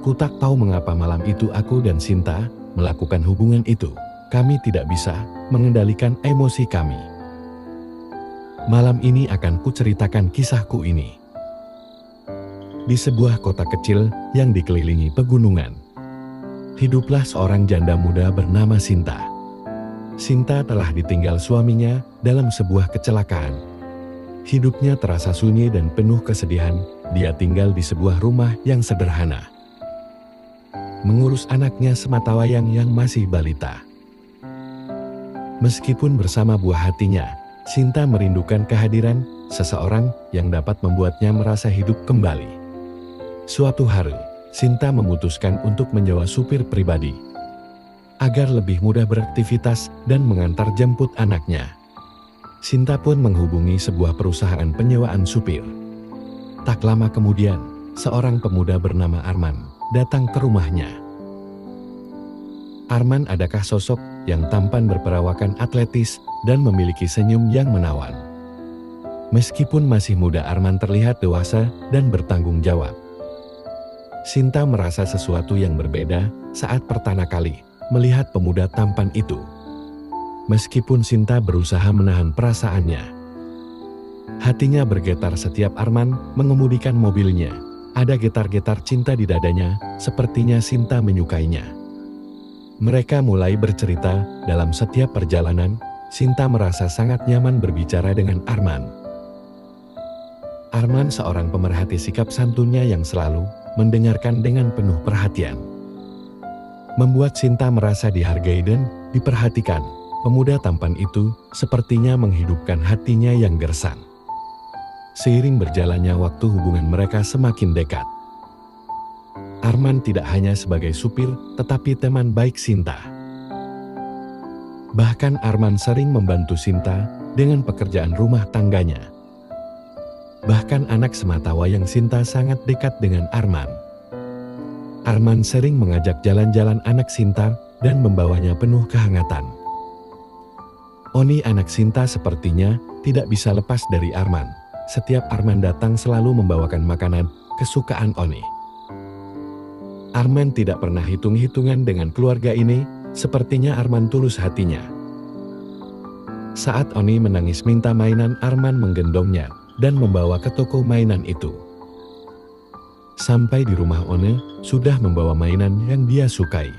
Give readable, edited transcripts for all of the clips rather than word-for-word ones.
Ku tak tahu mengapa malam itu aku dan Sinta melakukan hubungan itu. Kami tidak bisa mengendalikan emosi kami. Malam ini akan kuceritakan kisahku ini. Di sebuah kota kecil yang dikelilingi pegunungan, hiduplah seorang janda muda bernama Sinta. Sinta telah ditinggal suaminya dalam sebuah kecelakaan. Hidupnya terasa sunyi dan penuh kesedihan. Dia tinggal di sebuah rumah yang sederhana, mengurus anaknya sematawayang yang masih balita. Meskipun bersama buah hatinya, Sinta merindukan kehadiran seseorang yang dapat membuatnya merasa hidup kembali. Suatu hari, Sinta memutuskan untuk menyewa supir pribadi agar lebih mudah beraktivitas dan mengantar jemput anaknya. Sinta pun menghubungi sebuah perusahaan penyewaan supir. Tak lama kemudian, seorang pemuda bernama Arman datang ke rumahnya. Arman adalah sosok yang tampan berperawakan atletis dan memiliki senyum yang menawan. Meskipun masih muda, Arman terlihat dewasa dan bertanggung jawab. Sinta merasa sesuatu yang berbeda saat pertama kali melihat pemuda tampan itu. Meskipun Sinta berusaha menahan perasaannya, hatinya bergetar setiap Arman mengemudikan mobilnya. Ada getar-getar cinta di dadanya, sepertinya Sinta menyukainya. Mereka mulai bercerita. Dalam setiap perjalanan, Sinta merasa sangat nyaman berbicara dengan Arman. Arman seorang pemerhati sikap santunnya yang selalu mendengarkan dengan penuh perhatian, membuat Sinta merasa dihargai dan diperhatikan. Pemuda tampan itu sepertinya menghidupkan hatinya yang gersang. Seiring berjalannya waktu, hubungan mereka semakin dekat. Arman tidak hanya sebagai supir, tetapi teman baik Sinta. Bahkan Arman sering membantu Sinta dengan pekerjaan rumah tangganya. Bahkan anak sematawayang Sinta sangat dekat dengan Arman. Arman sering mengajak jalan-jalan anak Sinta dan membawanya penuh kehangatan. Oni, anak Sinta, sepertinya tidak bisa lepas dari Arman. Setiap Arman datang selalu membawakan makanan kesukaan Oni. Arman tidak pernah hitung-hitungan dengan keluarga ini, sepertinya Arman tulus hatinya. Saat Oni menangis minta mainan, Arman menggendongnya dan membawa ke toko mainan itu. Sampai di rumah, Oni sudah membawa mainan yang dia sukai.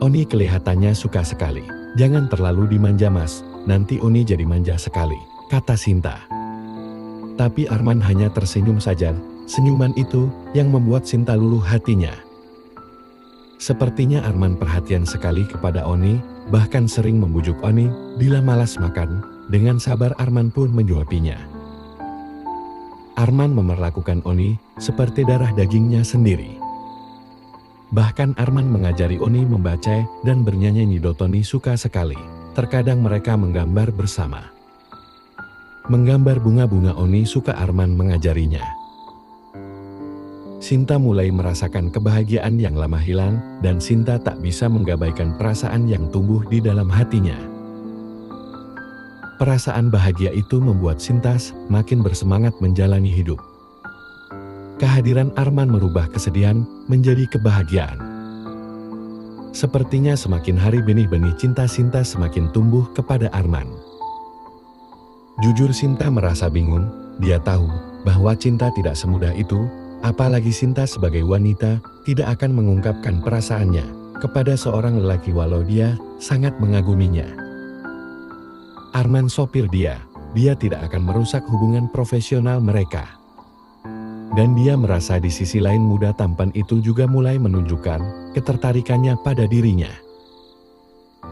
Oni kelihatannya suka sekali. "Jangan terlalu dimanja, Mas, nanti Oni jadi manja sekali," kata Sinta. Tapi Arman hanya tersenyum saja. Senyuman itu yang membuat Sinta luluh hatinya. Sepertinya Arman perhatian sekali kepada Oni, bahkan sering membujuk Oni bila malas makan. Dengan sabar Arman pun menyuapinya. Arman memperlakukan Oni seperti darah dagingnya sendiri. Bahkan Arman mengajari Oni membaca dan bernyanyi. Dotoni suka sekali. Terkadang mereka menggambar bersama. Menggambar bunga-bunga Oni suka Arman mengajarinya. Sinta mulai merasakan kebahagiaan yang lama hilang, dan Sinta tak bisa menggabaikan perasaan yang tumbuh di dalam hatinya. Perasaan bahagia itu membuat Sinta makin bersemangat menjalani hidup. Kehadiran Arman merubah kesedihan menjadi kebahagiaan. Sepertinya semakin hari benih-benih cinta Sinta semakin tumbuh kepada Arman. Jujur, Sinta merasa bingung. Dia tahu bahwa cinta tidak semudah itu, apalagi Sinta sebagai wanita tidak akan mengungkapkan perasaannya kepada seorang lelaki walau dia sangat mengaguminya. Arman sopir dia tidak akan merusak hubungan profesional mereka. Dan dia merasa di sisi lain muda tampan itu juga mulai menunjukkan ketertarikannya pada dirinya.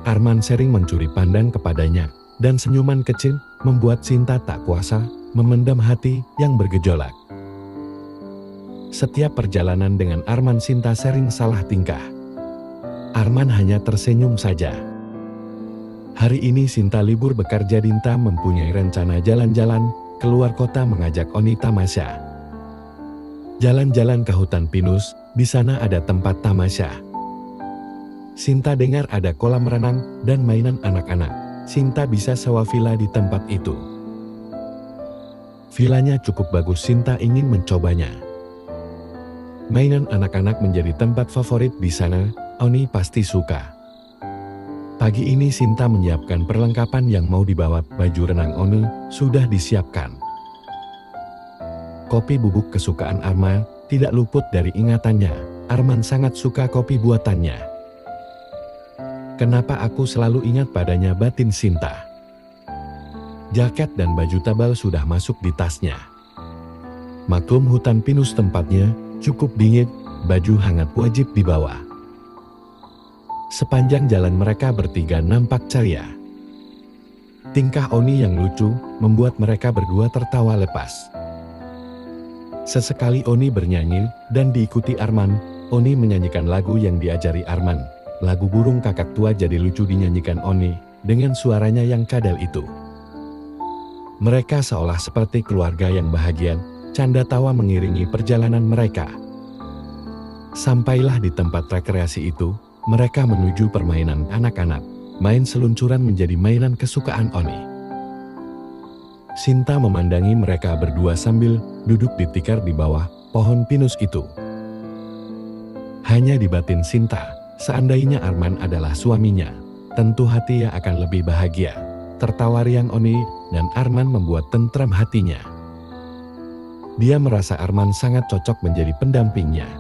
Arman sering mencuri pandang kepadanya, dan senyuman kecil membuat Sinta tak kuasa memendam hati yang bergejolak. Setiap perjalanan dengan Arman, Sinta sering salah tingkah. Arman hanya tersenyum saja. Hari ini Sinta libur bekerja. Dinta mempunyai rencana jalan-jalan keluar kota mengajak Oni tamasya. Jalan-jalan ke hutan pinus, di sana ada tempat tamasya. Sinta dengar ada kolam renang dan mainan anak-anak. Sinta bisa sewa villa di tempat itu. Villanya cukup bagus, Sinta ingin mencobanya. mainan anak-anak menjadi tempat favorit di sana. Oni pasti suka. Pagi ini Sinta menyiapkan perlengkapan yang mau dibawa. Baju renang Oni sudah disiapkan. Kopi bubuk kesukaan Arman tidak luput dari ingatannya. Arman sangat suka kopi buatannya. Kenapa aku selalu ingat padanya, batin Sinta. Jaket dan baju tebal sudah masuk di tasnya. Maklum hutan pinus tempatnya cukup dingin, baju hangat wajib dibawa. Sepanjang jalan mereka bertiga nampak ceria. Tingkah Oni yang lucu membuat mereka berdua tertawa lepas. Sesekali Oni bernyanyi dan diikuti Arman. Oni menyanyikan lagu yang diajari Arman. Lagu burung kakak tua jadi lucu dinyanyikan Oni dengan suaranya yang cadel itu. Mereka seolah seperti keluarga yang bahagia, canda tawa mengiringi perjalanan mereka. Sampailah di tempat rekreasi itu, mereka menuju permainan anak-anak. Main seluncuran menjadi mainan kesukaan Oni. Sinta memandangi mereka berdua sambil duduk di tikar di bawah pohon pinus itu. Hanya di batin Sinta, seandainya Arman adalah suaminya, tentu hatinya akan lebih bahagia. Tertawa riang Oni dan Arman membuat tentram hatinya. Dia merasa Arman sangat cocok menjadi pendampingnya.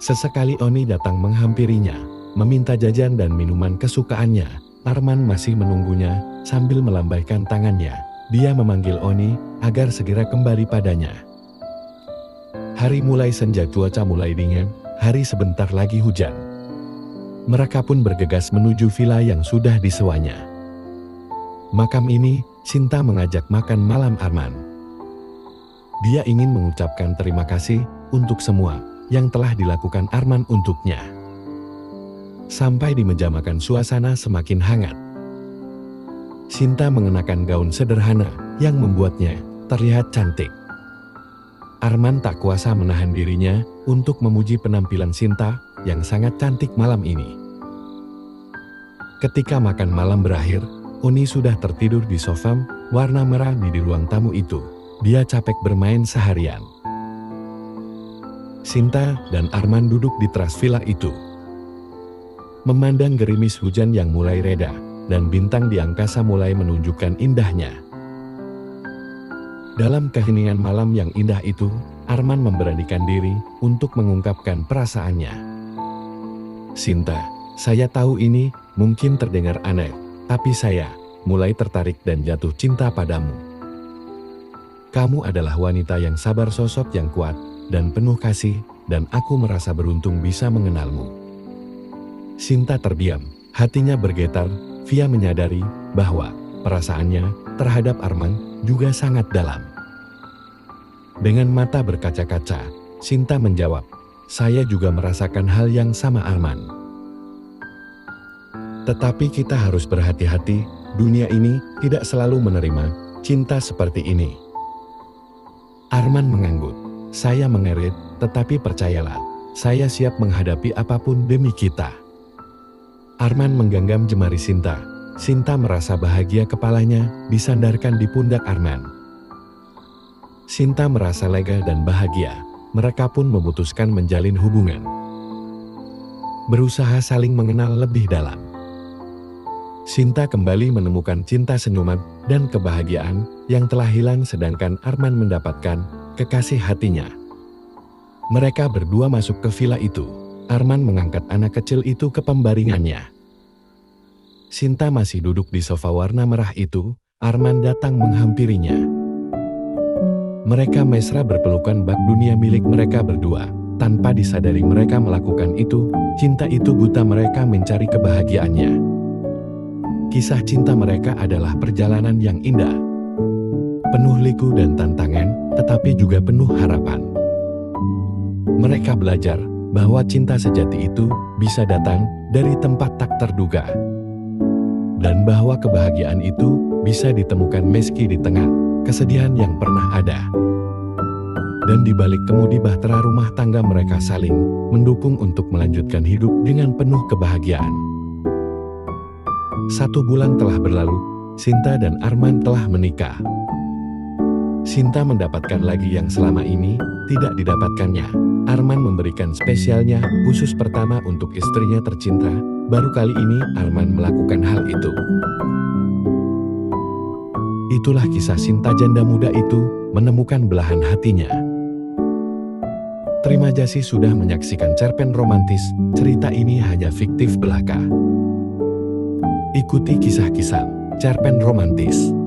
Sesekali Oni datang menghampirinya, meminta jajan dan minuman kesukaannya. Arman masih menunggunya sambil melambaikan tangannya. Dia memanggil Oni agar segera kembali padanya. Hari mulai senja, cuaca mulai dingin, hari sebentar lagi hujan. Mereka pun bergegas menuju villa yang sudah disewanya. Makam ini, Sinta mengajak makan malam Arman. Dia ingin mengucapkan terima kasih untuk semua yang telah dilakukan Arman untuknya. Sampai di meja makan suasana semakin hangat. Sinta mengenakan gaun sederhana yang membuatnya terlihat cantik. Arman tak kuasa menahan dirinya untuk memuji penampilan Sinta yang sangat cantik malam ini. Ketika makan malam berakhir, Oni sudah tertidur di sofa warna merah di ruang tamu itu. Dia capek bermain seharian. Sinta dan Arman duduk di teras villa itu. Memandang gerimis hujan yang mulai reda, dan bintang di angkasa mulai menunjukkan indahnya. Dalam keheningan malam yang indah itu, Arman memberanikan diri untuk mengungkapkan perasaannya. Sinta, saya tahu ini mungkin terdengar aneh, tapi saya mulai tertarik dan jatuh cinta padamu. Kamu adalah wanita yang sabar, sosok yang kuat dan penuh kasih, dan aku merasa beruntung bisa mengenalmu. Sinta terdiam, hatinya bergetar. Via menyadari bahwa perasaannya terhadap Arman juga sangat dalam. Dengan mata berkaca-kaca, Sinta menjawab, saya juga merasakan hal yang sama Arman. Tetapi kita harus berhati-hati, dunia ini tidak selalu menerima cinta seperti ini. Arman mengangguk, saya mengerit, tetapi percayalah, saya siap menghadapi apapun demi kita. Arman menggenggam jemari Sinta. Sinta merasa bahagia, kepalanya disandarkan di pundak Arman. Sinta merasa lega dan bahagia. Mereka pun memutuskan menjalin hubungan. Berusaha saling mengenal lebih dalam. Sinta kembali menemukan cinta, senyuman, dan kebahagiaan yang telah hilang, sedangkan Arman mendapatkan kekasih hatinya. Mereka berdua masuk ke villa itu. Arman mengangkat anak kecil itu ke pembaringannya. Sinta masih duduk di sofa warna merah itu. Arman datang menghampirinya. Mereka mesra berpelukan, bak dunia milik mereka berdua. Tanpa disadari mereka melakukan itu, cinta itu buta, mereka mencari kebahagiaannya. Kisah cinta mereka adalah perjalanan yang indah. Penuh liku dan tantangan, tetapi juga penuh harapan. Mereka belajar bahwa cinta sejati itu bisa datang dari tempat tak terduga. Dan bahwa kebahagiaan itu bisa ditemukan meski di tengah kesedihan yang pernah ada. Dan di balik kemudi bahtera rumah tangga, mereka saling mendukung untuk melanjutkan hidup dengan penuh kebahagiaan. 1 bulan telah berlalu, Sinta dan Arman telah menikah. Sinta mendapatkan lagi yang selama ini tidak didapatkannya. Arman memberikan spesialnya khusus pertama untuk istrinya tercinta. Baru kali ini Arman melakukan hal itu. Itulah kisah Sinta janda muda itu menemukan belahan hatinya. Terima kasih sudah menyaksikan cerpen romantis. Cerita ini hanya fiktif belaka. Ikuti kisah-kisah cerpen romantis.